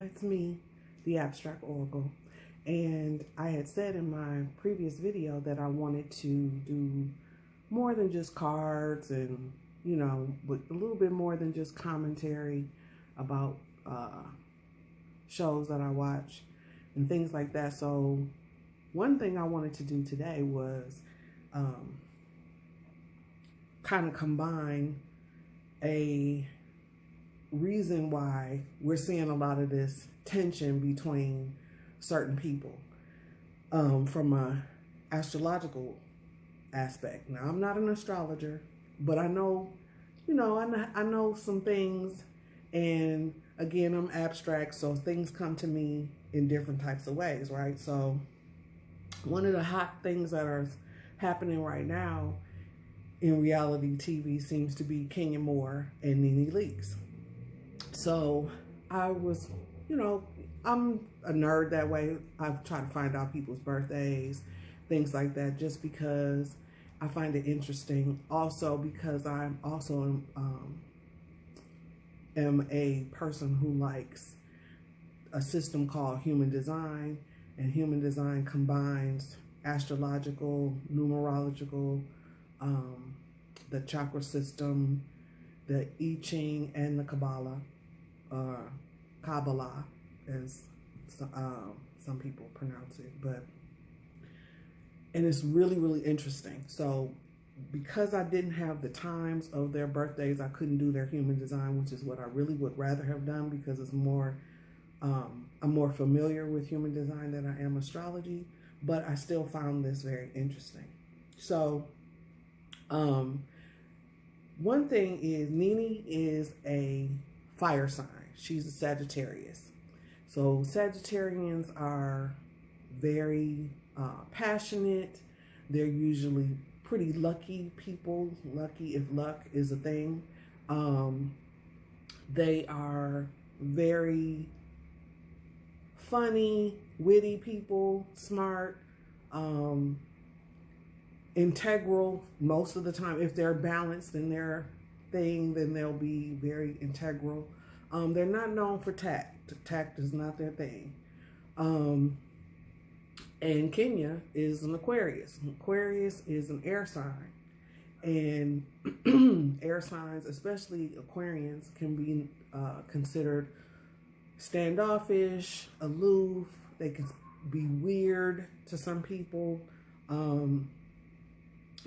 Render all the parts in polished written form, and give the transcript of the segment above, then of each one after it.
It's me, the Abstract Oracle. And I had said in my previous video that I wanted to do more than just cards and, but a little bit more than just commentary about shows that I watch and things like that. So one thing I wanted to do today was kind of combine a reason why we're seeing a lot of this tension between certain people from a astrological aspect. Now, I'm not an astrologer, but I know, I know some things, and again, I'm abstract, so things come to me in different types of ways, right? So one of the hot things that are happening right now in reality TV seems to be Kenya Moore and Nene Leakes. So I was, I'm a nerd that way. I try to find out people's birthdays, things like that, just because I find it interesting. Also because I'm also am a person who likes a system called human design, and human design combines astrological, numerological, the chakra system, the I Ching, and the Kabbalah. Kabbalah, as some people pronounce it, and it's really, really interesting. So because I didn't have the times of their birthdays, I couldn't do their human design, which is what I really would rather have done, because it's more, I'm more familiar with human design than I am astrology, but I still found this very interesting. So one thing is, Nene is a fire sign. She's a Sagittarius. So Sagittarians are very passionate. They're usually pretty lucky people, lucky if luck is a thing. They are very funny, witty people, smart, integral most of the time. If they're balanced in their thing, then they'll be very integral. They're not known for tact. Tact is not their thing. And Kenya is an Aquarius. Aquarius is an air sign. And air signs, especially Aquarians, can be considered standoffish, aloof. They can be weird to some people.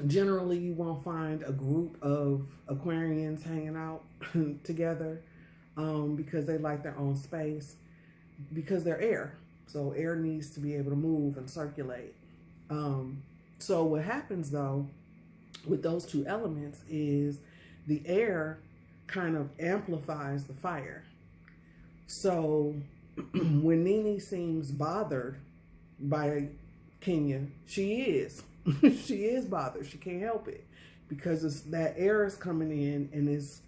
Generally, you won't find a group of Aquarians hanging out together because they like their own space, because they're air. So air needs to be able to move and circulate. So what happens, though, with those two elements is the air kind of amplifies the fire. So when Nene seems bothered by Kenya, she is. She is bothered. She can't help it, because that air is coming in and is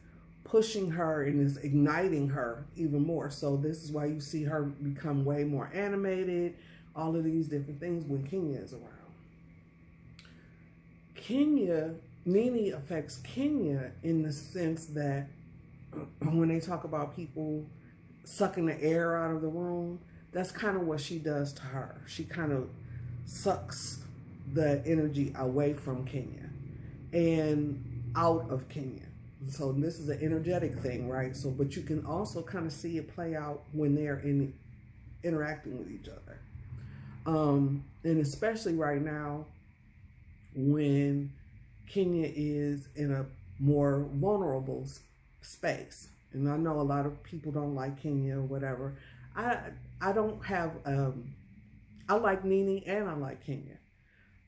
pushing her and is igniting her even more. So this is why you see her become way more animated, all of these different things when Kenya is around. Nene affects Kenya in the sense that when they talk about people sucking the air out of the room, that's kind of what she does to her. She kind of sucks the energy away from Kenya and out of Kenya. So this is an energetic thing, right? So, but you can also kind of see it play out when they're interacting with each other. And especially right now, when Kenya is in a more vulnerable space. And I know a lot of people don't like Kenya or whatever. I don't have, I like Nene and I like Kenya.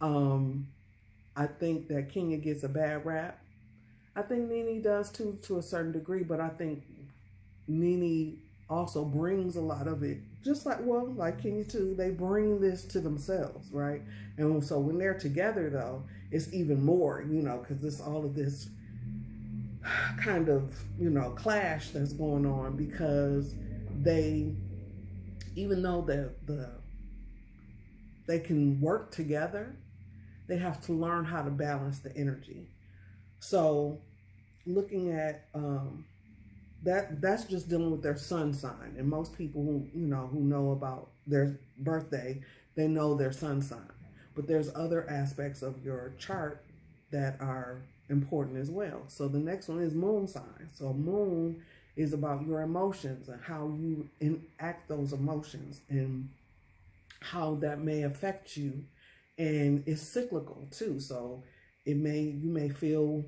I think that Kenya gets a bad rap. I think Nene does too, to a certain degree, but I think Nene also brings a lot of it, just like Kenya too. They bring this to themselves, right? And so when they're together, though, it's even more, because there's all of this kind of, clash that's going on, because they, even though they can work together, they have to learn how to balance the energy. So looking at that's just dealing with their sun sign. And most people who know about their birthday, they know their sun sign. But there's other aspects of your chart that are important as well. So the next one is moon sign. So moon is about your emotions and how you enact those emotions and how that may affect you. And it's cyclical too. So you may feel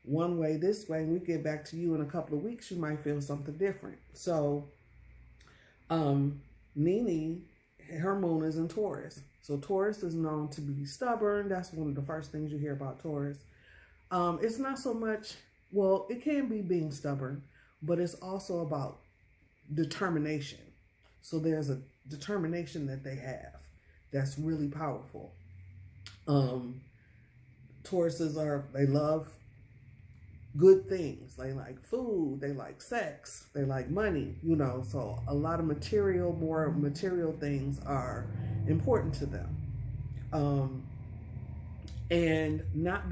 one way this way, and we get back to you in a couple of weeks, you might feel something different. So Nene, her moon is in Taurus. So Taurus is known to be stubborn. That's one of the first things you hear about Taurus. It's not so much, well, it can be being stubborn, but it's also about determination. So there's a determination that they have that's really powerful. Tauruses they love good things. They like food, they like sex, they like money, so a lot of more material things are important to them. And not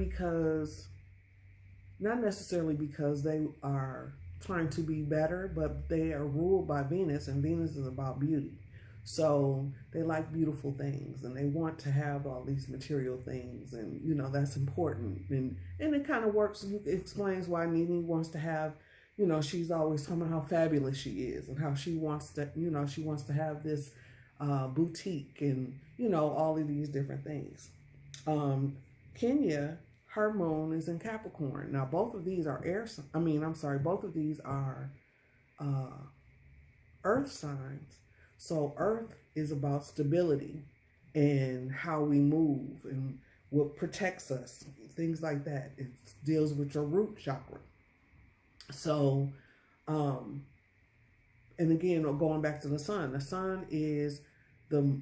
necessarily because they are trying to be better, but they are ruled by Venus, and Venus is about beauty. So they like beautiful things, and they want to have all these material things, and that's important. And it kind of works. It explains why Nene wants to have, she's always talking about how fabulous she is, and how she wants to have this boutique, and all of these different things. Kenya, her moon is in Capricorn. Now both of these are both of these are earth signs. So earth is about stability and how we move and what protects us, things like that. It deals with your root chakra. So, and again, going back to the sun is the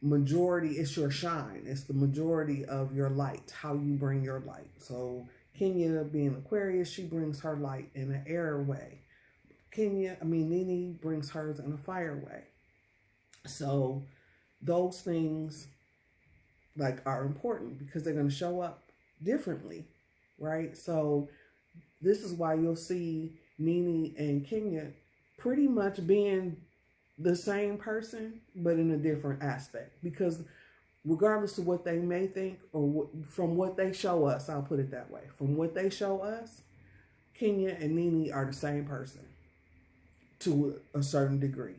majority, it's your shine. It's the majority of your light, how you bring your light. So Kenya being Aquarius, she brings her light in an air way. Nene brings hers in a fire way. So those things are important because they're going to show up differently, right? So this is why you'll see Nene and Kenya pretty much being the same person, but in a different aspect, because regardless of what they may think or from what they show us, I'll put it that way, from what they show us, Kenya and Nene are the same person to a certain degree.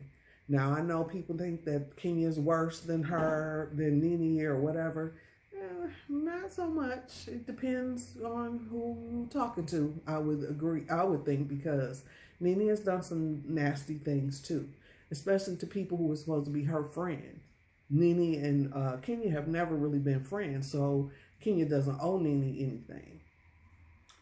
Now, I know people think that Kenya's worse than Nene or whatever. Not so much. It depends on who you're talking to, I would think, because Nene has done some nasty things too, especially to people who were supposed to be her friend. Nene and Kenya have never really been friends, so Kenya doesn't owe Nene anything.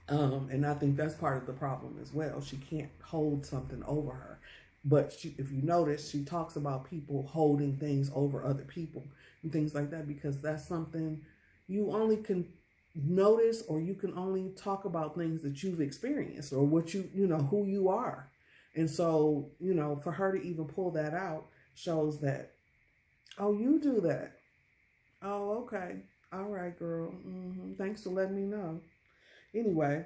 And I think that's part of the problem as well. She can't hold something over her. But if you notice, she talks about people holding things over other people and things like that, because that's something you only can notice, or you can only talk about things that you've experienced or what who you are. And so, for her to even pull that out shows that, oh, you do that. Oh, okay. All right, girl. Thanks for letting me know. Anyway,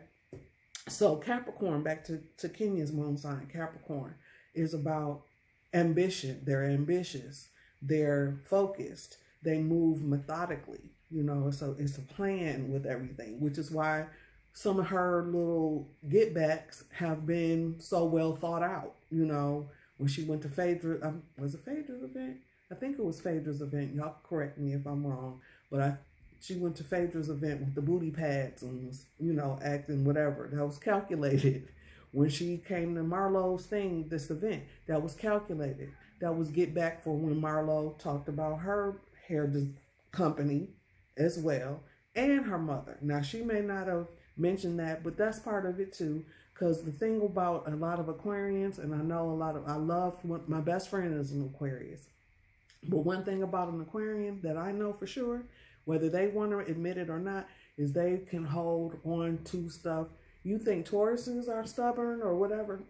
so Capricorn, back to Kenya's moon sign, Capricorn is about ambition. They're ambitious. They're focused. They move methodically. So it's a plan with everything, which is why some of her little get backs have been so well thought out. When she went to Phaedra, was it Phaedra's event? I think it was Phaedra's event. Y'all correct me if I'm wrong, but she went to Phaedra's event with the booty pads and was, acting whatever. That was calculated. When she came to Marlowe's this event, that was calculated. That was get back for when Marlowe talked about her hair company as well, and her mother. Now, she may not have mentioned that, but that's part of it too, because the thing about a lot of Aquarians, and my best friend is an Aquarius, but one thing about an Aquarian that I know for sure, whether they want to admit it or not, is they can hold on to stuff. You think Tauruses are stubborn or whatever?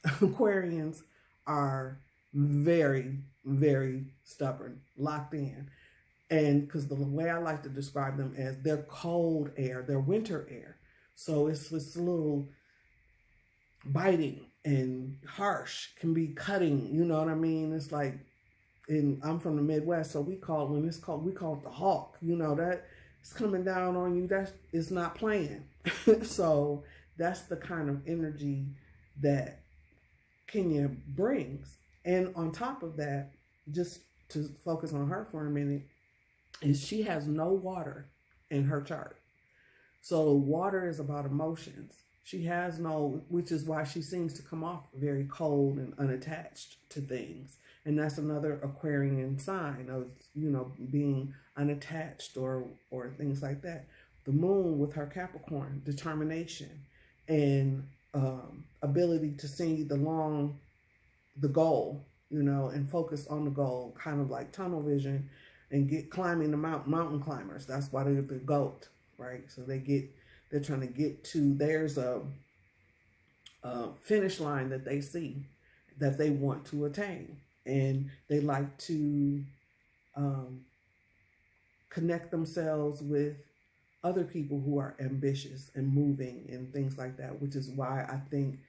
Aquarians are very, very stubborn, locked in. And because the way I like to describe them as they're cold air, they're winter air. So it's a little biting and harsh, can be cutting, you know what I mean? It's like, and I'm from the Midwest, so we call it the hawk, you know, that it's coming down on you, that it's not playing. So that's the kind of energy that Kenya brings. And on top of that, just to focus on her for a minute, is she has no water in her chart. So water is about emotions. She has no, which is why she seems to come off very cold and unattached to things. And that's another Aquarian sign of, you know, being unattached or things like that. The moon with her Capricorn, determination and ability to see the goal, you know, and focus on the goal, kind of like tunnel vision, and climbing the mountain climbers. That's why they're the GOAT, right? So they're trying to get to, there's a finish line that they see that they want to attain. And they like to connect themselves with other people who are ambitious and moving and things like that, which is why I think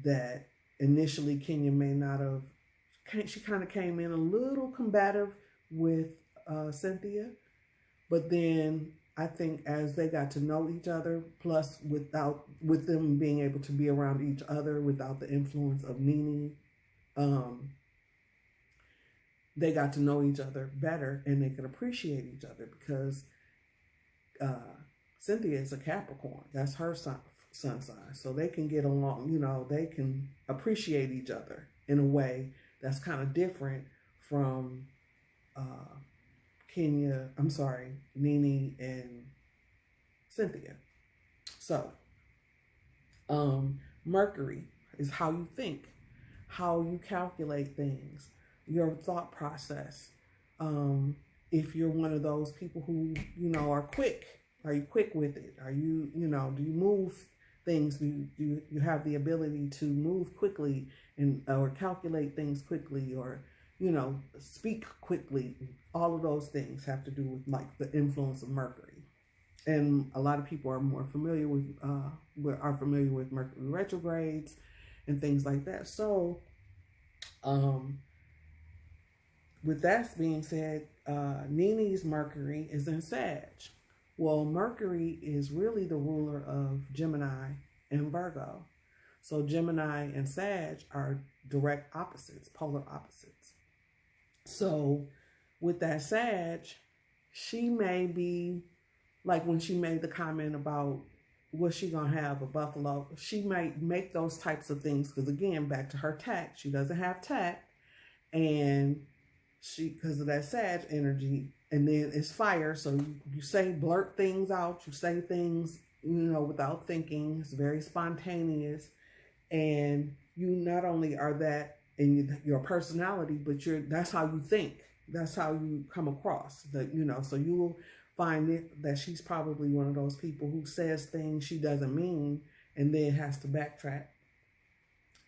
that initially Kenya may not have, she kind of came in a little combative with Cynthia, but then I think as they got to know each other, plus with them being able to be around each other without the influence of Nene, they got to know each other better and they could appreciate each other, because Cynthia is a Capricorn. That's her sun sign. So they can get along, you know, they can appreciate each other in a way that's kind of different from Nene and Cynthia. So Mercury is how you think, how you calculate things, your thought process. If you're one of those people who, you know, are quick, are you quick with it? Are you, you know, do you move things? Do you have the ability to move quickly and or calculate things quickly, or, you know, speak quickly? All of those things have to do with like the influence of Mercury. And a lot of people are more familiar with Mercury retrogrades and things like that. So with that being said, Nene's Mercury is in Sag. Well, Mercury is really the ruler of Gemini and Virgo. So Gemini and Sag are direct opposites, polar opposites. So with that Sag, she may be, like when she made the comment about what's she gonna have, a buffalo, she might make those types of things, because again, back to her tact, she doesn't have tact, and she, because of that Sag energy, and then it's fire, so you blurt things out, you say things, you know, without thinking. It's very spontaneous, and you not only are that in your personality, but that's how you think, that's how you come across, that, you know. So you will find it that she's probably one of those people who says things she doesn't mean and then has to backtrack,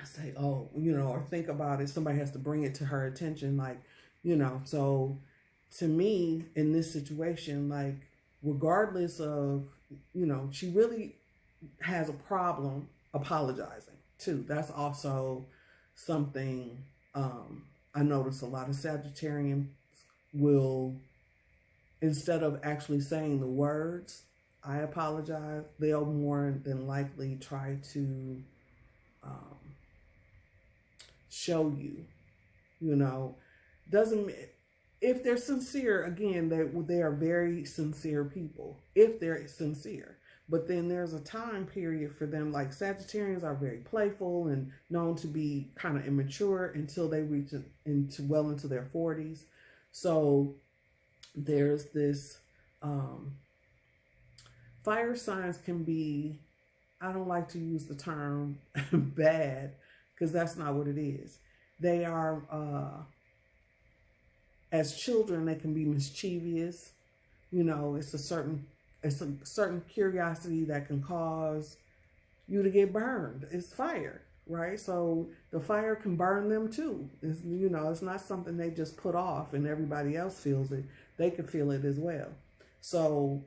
say, oh, you know, or think about it. Somebody has to bring it to her attention, like, you know. So to me, in this situation, like, regardless of, you know, she really has a problem apologizing too. That's also something I notice a lot of Sagittarians will, instead of actually saying the words, I apologize, they'll more than likely try to show you, you know, doesn't, if they're sincere, again, they are very sincere people, if they're sincere. But then there's a time period for them, like Sagittarians are very playful and known to be kind of immature until they reach into their 40s. So there's this, fire signs can be, I don't like to use the term bad, because that's not what it is. They are, as children, they can be mischievous. You know, it's a certain curiosity that can cause you to get burned. It's fire, right? So the fire can burn them too. It's, you know, it's not something they just put off and everybody else feels it. They can feel it as well. So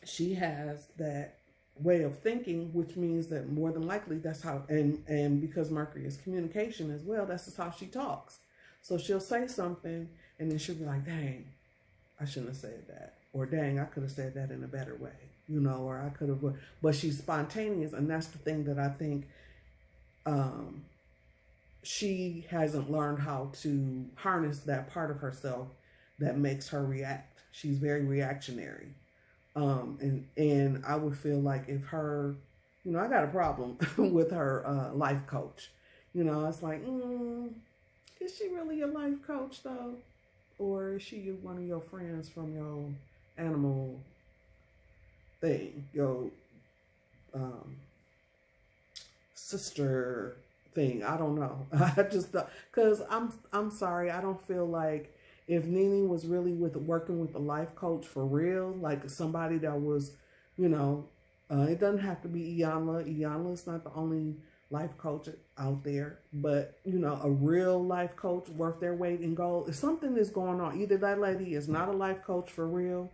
she has that way of thinking, which means that more than likely that's how, and because Mercury is communication as well, that's just how she talks. So she'll say something and then she'll be like, dang, I shouldn't have said that. Or dang, I could have said that in a better way, you know, or I could have, but she's spontaneous. And that's the thing that I think she hasn't learned how to harness that part of herself that makes her react. She's very reactionary. And I would feel like if her, you know, I got a problem with her life coach. You know, it's like, is she really a life coach though? Or is she one of your friends from your animal thing, your sister thing? I don't know. I just, because I'm sorry, I don't feel like if Nene was really working with a life coach for real, like somebody that was, you know, it doesn't have to be Iyanla. Iyanla is not the only life coach out there, but, you know, a real life coach worth their weight in gold. If something is going on, either that lady is not a life coach for real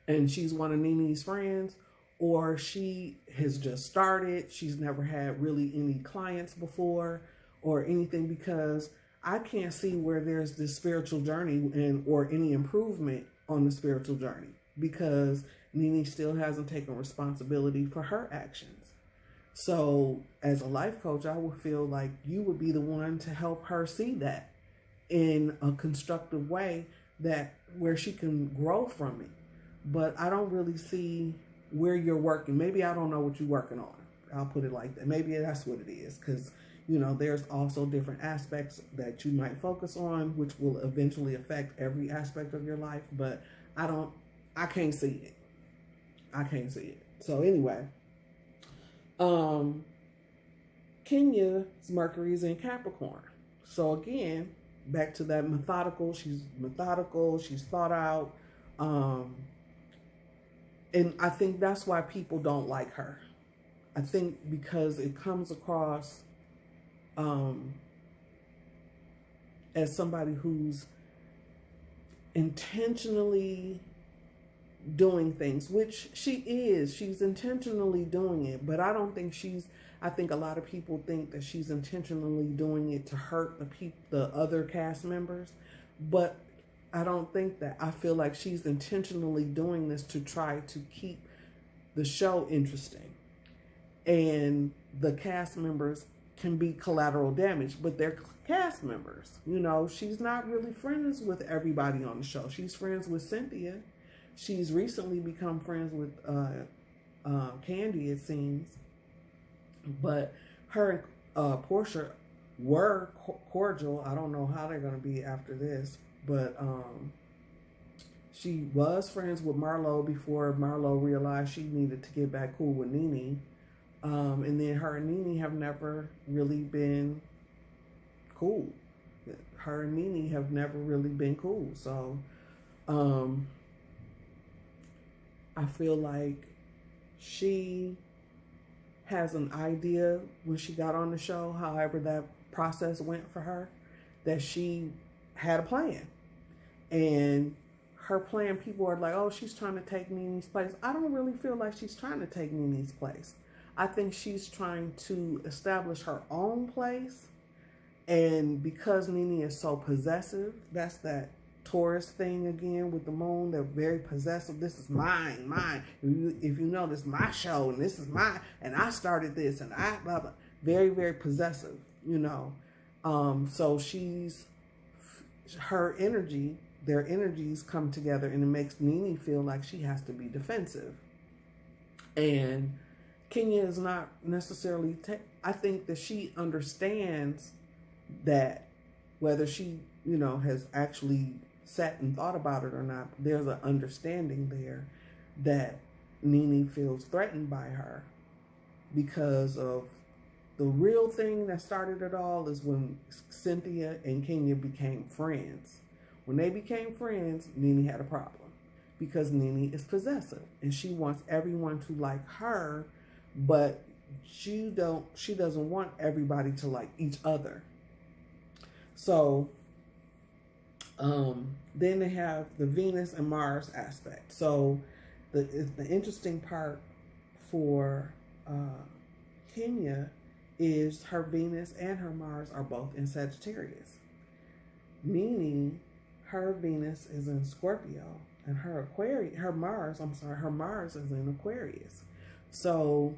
and she's one of Nene's friends, or she has just started. She's never had really any clients before or anything, because I can't see where there's this spiritual journey or any improvement on the spiritual journey, because Nene still hasn't taken responsibility for her actions. So as a life coach, I would feel like you would be the one to help her see that in a constructive way, that where she can grow from it. But I don't really see where you're working. Maybe I don't know what you're working on. I'll put it like that. Maybe that's what it is, because, you know, there's also different aspects that you might focus on, which will eventually affect every aspect of your life. But I can't see it. I can't see it. So anyway, Kenya's Mercury is in Capricorn. So again, back to that methodical. She's methodical. She's thought out. And I think that's why people don't like her. I think because it comes across as somebody who's intentionally doing things, which she is. She's intentionally doing it, but I don't think I think a lot of people think that she's intentionally doing it to hurt the other cast members, but I don't think that. I feel like she's intentionally doing this to try to keep the show interesting. And the cast members can be collateral damage, but they're cast members. You know, she's not really friends with everybody on the show. She's friends with Cynthia. She's recently become friends with Candy, it seems. But her and Portia were cordial. I don't know how they're going to be after this. But she was friends with Marlo before Marlo realized she needed to get back cool with Nene. And then her and Nene have never really been cool. Her and Nene have never really been cool. So I feel like she has an idea when she got on the show, however that process went for her, that she had a plan. And her plan, people are like, oh, she's trying to take Nene's place. I don't really feel like she's trying to take Nene's place. I think she's trying to establish her own place. And because Nene is so possessive, that's that Taurus thing again with the moon. They're very possessive. This is mine. If you know, this is my show, and this is mine, and I started this, and I blah blah. Very, very possessive, you know. So her energy, their energies come together, and it makes Nene feel like she has to be defensive. And Kenya is not necessarily, I think that she understands that, whether she, you know, has actually sat and thought about it or not, there's an understanding there that Nene feels threatened by her, because of the real thing that started it all is when Cynthia and Kenya became friends. When they became friends, Nene had a problem, because Nene is possessive and she wants everyone to like her, but she doesn't want everybody to like each other. So then they have the Venus and Mars aspect. So the interesting part for Kenya is her Venus and her Mars are both in Sagittarius, meaning her Venus is in Scorpio and her Mars is in Aquarius. So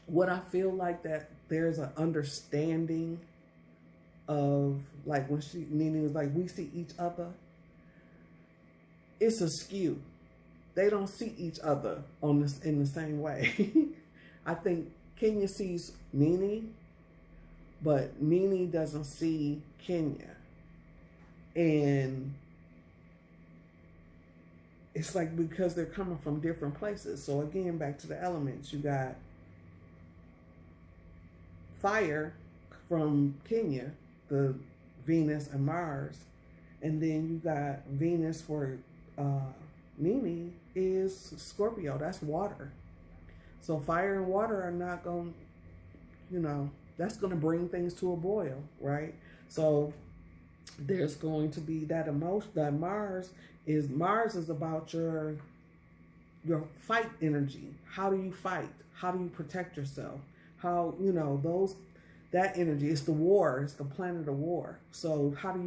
what I feel like that there's an understanding of, like when Nene was like, we see each other, it's a skew. They don't see each other in the same way. I think Kenya sees Nene, but Nene doesn't see Kenya. And it's like because they're coming from different places. So again, back to the elements, you got fire from Kenya, the Venus and Mars, and then you got Venus for Nene is Scorpio. That's water. So fire and water are not going, that's going to bring things to a boil, right? So there's going to be that emotion. That Mars is about your fight energy. How do you fight? How do you protect yourself? How, that energy, it's the war, it's the planet of war. So how do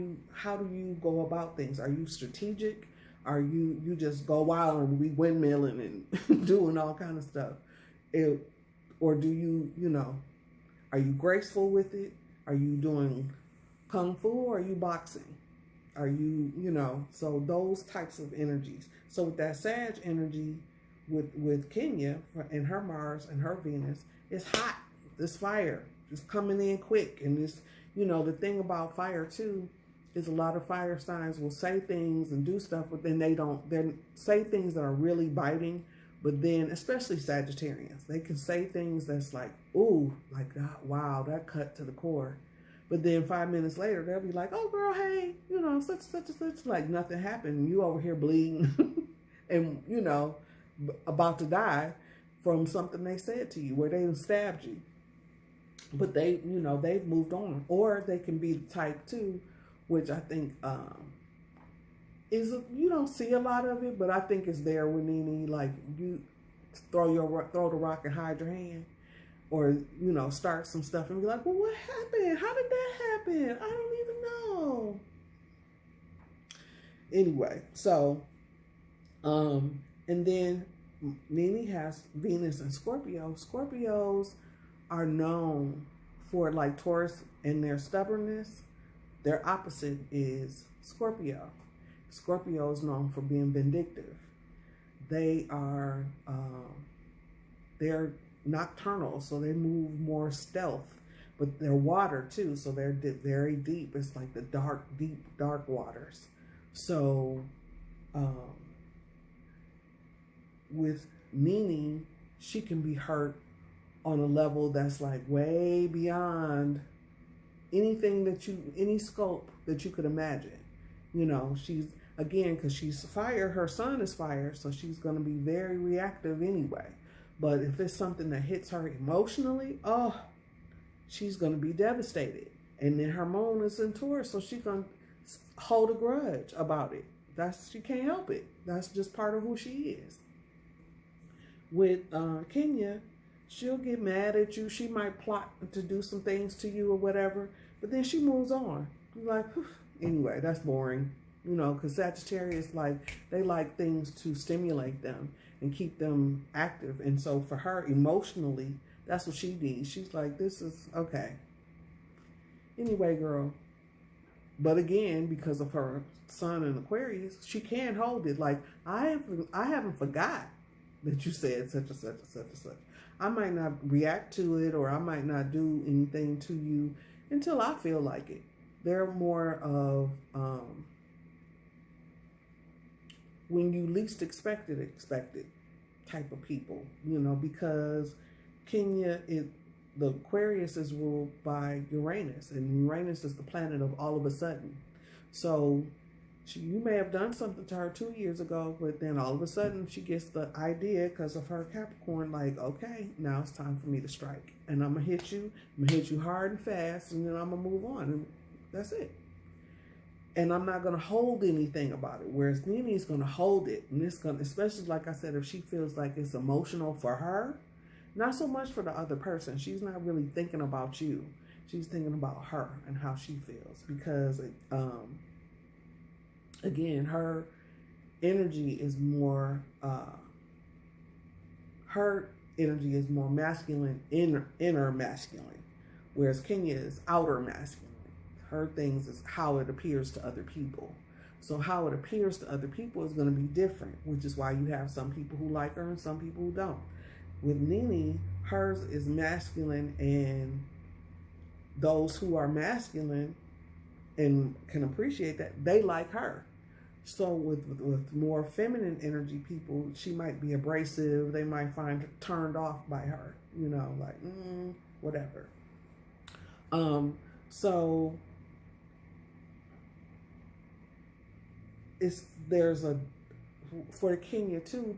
you go about things? Are you strategic? Are you just go wild and be windmilling and doing all kind of stuff? Or do you, are you graceful with it? Are you doing kung fu or are you boxing? Are you, so those types of energies. So with that Sag energy with Kenya and her Mars and her Venus, it's hot. This fire is coming in quick. And this, the thing about fire too is a lot of fire signs will say things and do stuff, but then they say things that are really biting. But then, especially Sagittarians, they can say things that's like, ooh, like, wow, that cut to the core. But then 5 minutes later, they'll be like, oh, girl, hey, such and such, like nothing happened. You over here bleeding and, about to die from something they said to you where they stabbed you. But they, they've moved on. Or they can be the type too, which I think you don't see a lot of it, but I think it's there with Nene. Like you throw the rock and hide your hand, or start some stuff and be like, well, what happened? How did that happen? I don't even know. Anyway, so and then Nene has Venus and Scorpio. Scorpios are known for, like Taurus and their stubbornness. Their opposite is Scorpio. Scorpio is known for being vindictive. They are, they're nocturnal, so they move more stealth, but they're water too, so they're very deep. It's like the deep, dark waters. So, with Nene, she can be hurt on a level that's like way beyond anything any scope that you could imagine. She's, again, because she's fire, her sun is fire, so she's going to be very reactive anyway. But if it's something that hits her emotionally, she's going to be devastated. And then her moon is in Taurus, so she's going to hold a grudge about it. She can't help it. That's just part of who she is. With Kenya, she'll get mad at you. She might plot to do some things to you or whatever, but then she moves on. You're like, anyway, that's boring. Because Sagittarius, they like things to stimulate them and keep them active. And so for her, emotionally, that's what she needs. She's like, this is okay. Anyway, girl. But again, because of her sun in Aquarius, she can't hold it. Like, I haven't forgot that you said such and such and such and such. I might not react to it, or I might not do anything to you until I feel like it. They're more of when you least expect it type of people, because Kenya, the Aquarius is ruled by Uranus, and Uranus is the planet of all of a sudden. So you may have done something to her 2 years ago, but then all of a sudden she gets the idea because of her Capricorn, like, okay, now it's time for me to strike. And I'm going to hit you. I'm going to hit you hard and fast, and then I'm going to move on. And that's it. and I'm not going to hold anything about it. Whereas Nene is going to hold it, and it's going to, especially like I said, if she feels like it's emotional for her, not so much for the other person. She's not really thinking about you. She's thinking about her and how she feels, because again, her energy is more masculine, inner masculine, whereas Kenya is outer masculine. Her things is how it appears to other people. So how it appears to other people is going to be different, which is why you have some people who like her and some people who don't. With Nene, hers is masculine, and those who are masculine and can appreciate that, they like her. So with more feminine energy people, she might be abrasive. They might find her turned off by her, like whatever. So for Kenya too,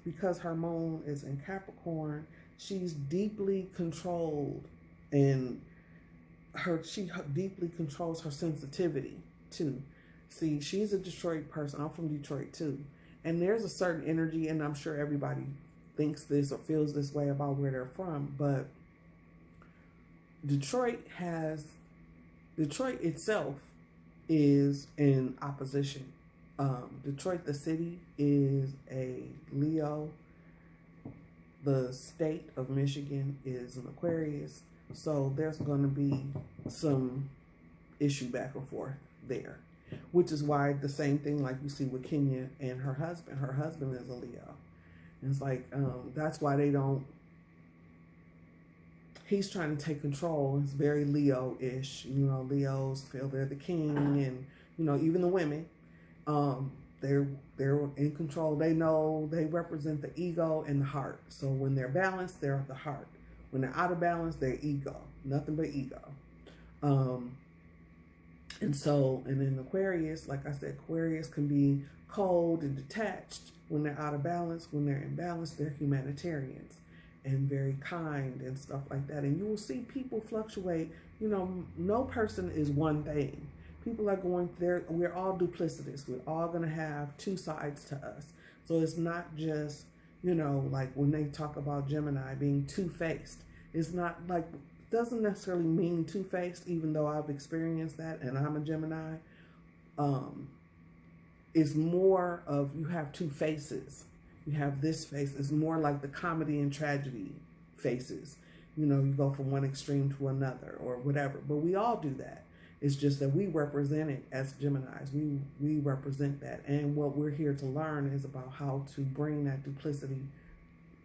because her moon is in Capricorn, she's deeply controlled, and she deeply controls her sensitivity too. See, she's a Detroit person. I'm from Detroit too, and there's a certain energy, and I'm sure everybody thinks this or feels this way about where they're from, but Detroit itself is in opposition. Detroit, the city, is a Leo. The state of Michigan is an Aquarius. So there's going to be some issue back and forth there, which is why the same thing like you see with Kenya and her husband. Her husband is a Leo. And it's like, that's why he's trying to take control. It's very Leo-ish. Leos feel they're the king, and, even the women, they're in control. They know they represent the ego and the heart. So when they're balanced, they're the heart. When they're out of balance, they're ego. Nothing but ego. And in Aquarius, like I said, Aquarius can be cold and detached when they're out of balance. When they're in balance, they're humanitarians and very kind and stuff like that. And you will see people fluctuate. No person is one thing. People are going there. We're all duplicitous. We're all going to have two sides to us. So it's not just, like when they talk about Gemini being two-faced. It's not like, doesn't necessarily mean two-faced, even though I've experienced that and I'm a Gemini. It's more of, you have two faces. You have this face. It's more like the comedy and tragedy faces. You go from one extreme to another or whatever. But we all do that. It's just that we represent it as Geminis. We represent that. And what we're here to learn is about how to bring that duplicity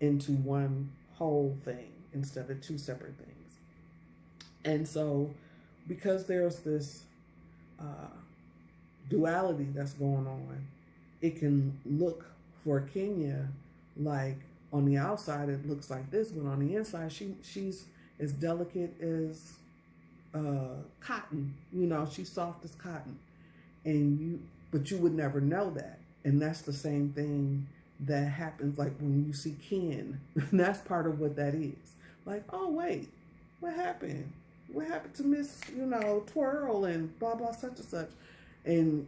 into one whole thing instead of two separate things. And so, because there's this duality that's going on, it can look for Kenya like on the outside it looks like this, but on the inside she's as delicate as cotton. She's soft as cotton, but you would never know that. And that's the same thing that happens like when you see Ken. That's part of what that is. Like, oh wait, what happened? What happened to Miss, Twirl and blah, blah, such and such. And,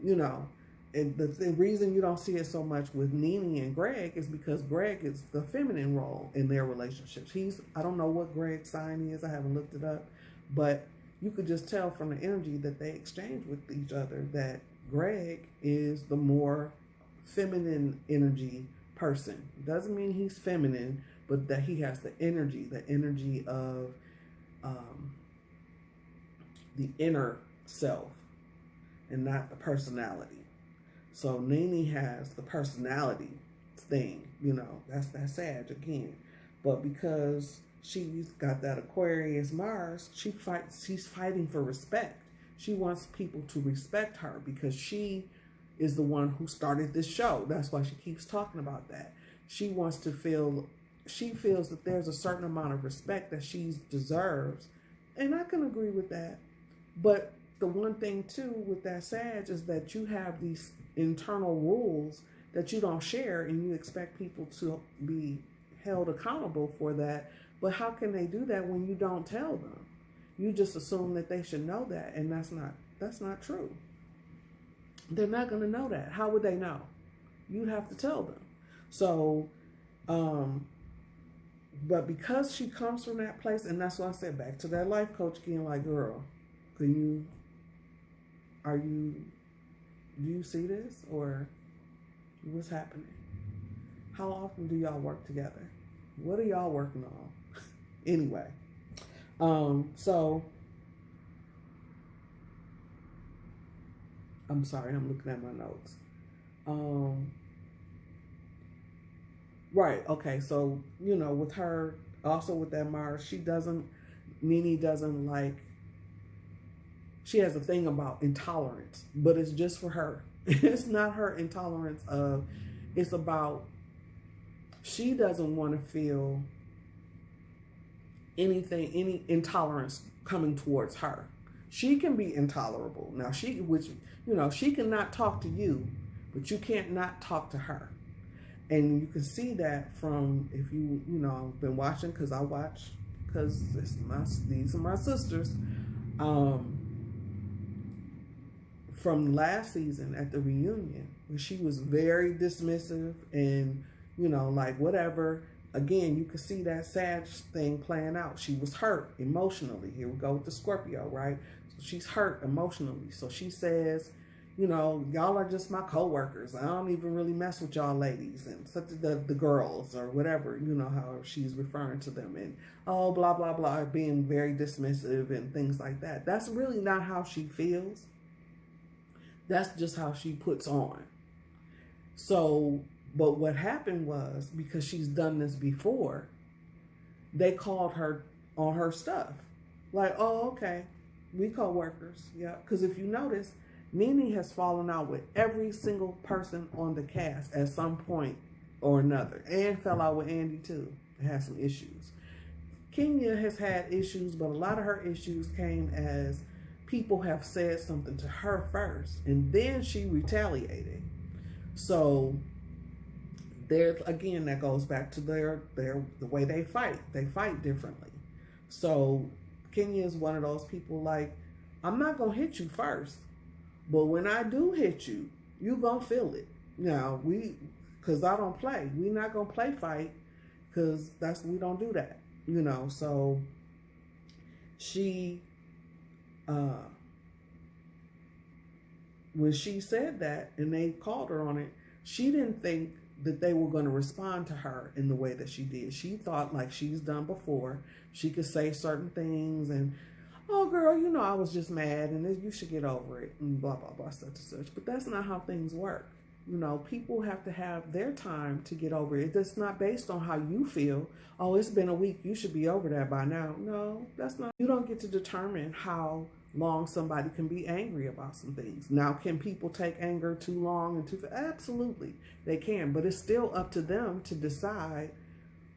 and the reason you don't see it so much with Nene and Greg is because Greg is the feminine role in their relationships. I don't know what Greg's sign is. I haven't looked it up. But you could just tell from the energy that they exchange with each other that Greg is the more feminine energy person. Doesn't mean he's feminine, but that he has the energy of the inner self and not the personality. So Nene has the personality thing, that's that Sag again. But because she's got that Aquarius Mars, she's fighting for respect. She wants people to respect her because she is the one who started this show. That's why she keeps talking about that. She feels that there's a certain amount of respect that she deserves. And I can agree with that. But the one thing too with that Sag is that you have these internal rules that you don't share, and you expect people to be held accountable for that. But how can they do that when you don't tell them? You just assume that they should know that, and that's not true. They're not going to know that. How would they know? You'd have to tell them. So, but because she comes from that place, and that's why I said back to that life coach again, like, girl, do you see this, or what's happening? How often do y'all work together? What are y'all working on? Anyway, so I'm sorry, I'm looking at my notes. Right, okay, so, with her, also with that Mars, Nene doesn't like, she has a thing about intolerance, but it's just for her. It's not her intolerance it's about, she doesn't want to feel any intolerance coming towards her. She can be intolerable. Now, she cannot talk to you, but you can't not talk to her. And you can see that from, if been watching, because I watch, because these are my sisters. From last season at the reunion, where she was very dismissive and, like whatever. Again, you could see that Sag thing playing out. She was hurt emotionally. Here we go with the Scorpio, right? So she's hurt emotionally. So she says, y'all are just my co-workers. I don't even really mess with y'all ladies and such the girls or whatever, how she's referring to them, and blah, blah, blah, being very dismissive and things like that. That's really not how she feels. That's just how she puts on. So, but what happened was, because she's done this before, they called her on her stuff. Like, oh, okay, we co-workers. Yeah, because if you notice, Nene has fallen out with every single person on the cast at some point or another, and fell out with Andy too. Had some issues. Kenya has had issues, but a lot of her issues came as people have said something to her first, and then she retaliated. So there again, that goes back to the way they fight. They fight differently. So Kenya is one of those people, like, I'm not gonna hit you first, but when I do hit you, you gonna feel it. Now because I don't play. We not gonna play fight, because we don't do that. So she. When she said that and they called her on it, she didn't think that they were going to respond to her in the way that she did. She thought, like she's done before, she could say certain things and, oh girl, I was just mad and you should get over it and blah, blah, blah, such and such. But that's not how things work. People have to have their time to get over it. It's not based on how you feel. Oh, it's been a week, you should be over that by now. No, that's not. You don't get to determine how long somebody can be angry about some things. Now, can people take anger too long and absolutely, they can. But it's still up to them to decide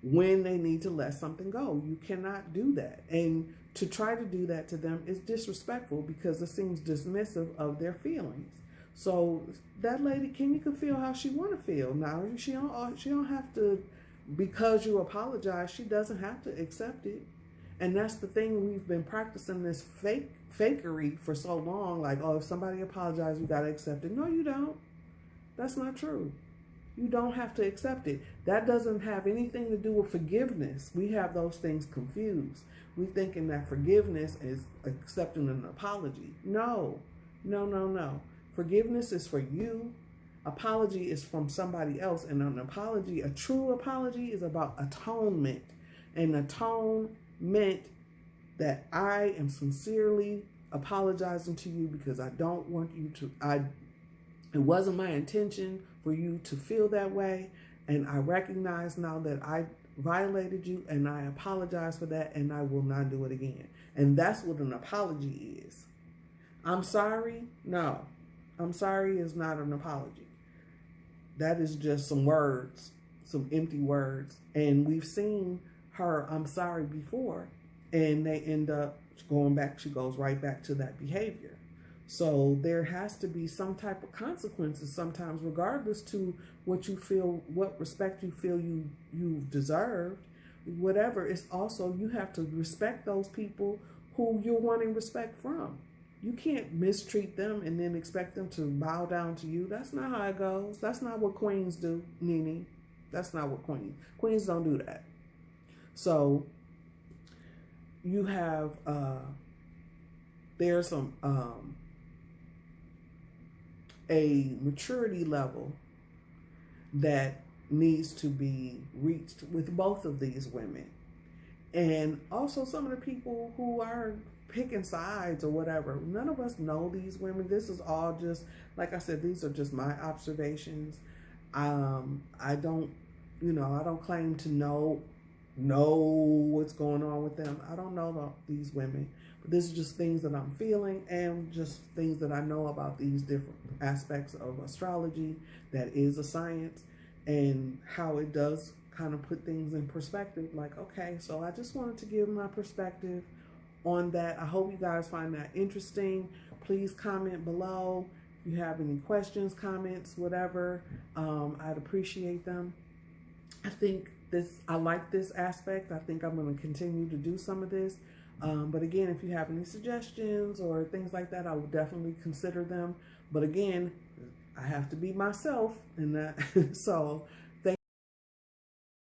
when they need to let something go. You cannot do that. And to try to do that to them is disrespectful, because it seems dismissive of their feelings. So that lady, Kenya, can feel how she want to feel. Now, she don't have to, because you apologize, she doesn't have to accept it. And that's the thing, we've been practicing this fakery for so long. Like, oh, if somebody apologizes, you got to accept it. No, you don't. That's not true. You don't have to accept it. That doesn't have anything to do with forgiveness. We have those things confused. We thinking that forgiveness is accepting an apology. No, no, no, no. Forgiveness is for you. Apology is from somebody else. And an apology, a true apology, is about atonement. And atone meant that I am sincerely apologizing to you because I don't want you to, it wasn't my intention for you to feel that way. And I recognize now that I violated you, and I apologize for that, and I will not do it again. And that's what an apology is. I'm sorry? No. I'm sorry is not an apology. That is just some words, some empty words. And we've seen her, I'm sorry, before, and they end up going back, she goes right back to that behavior. So there has to be some type of consequences sometimes, regardless to what you feel, what respect you feel you've deserved, whatever. It's also, you have to respect those people who you're wanting respect from. You can't mistreat them and then expect them to bow down to you. That's not how it goes. That's not what queens do, Nene. That's not what queens don't do that. So you have there's some a maturity level that needs to be reached with both of these women. And also some of the people who are picking sides or whatever. None of us know these women. This is all just, like I said, these are just my observations. I don't, I don't claim to know what's going on with them. I don't know about these women. But this is just things that I'm feeling and just things that I know about these different aspects of astrology that is a science and how it does kind of put things in perspective. Like, okay, so I just wanted to give my perspective on that. I hope you guys find that interesting. Please comment below if you have any questions, comments, whatever. I'd appreciate them. I like this aspect. I think I'm going to continue to do some of this. But again, if you have any suggestions or things like that, I will definitely consider them. But again, I have to be myself, and that so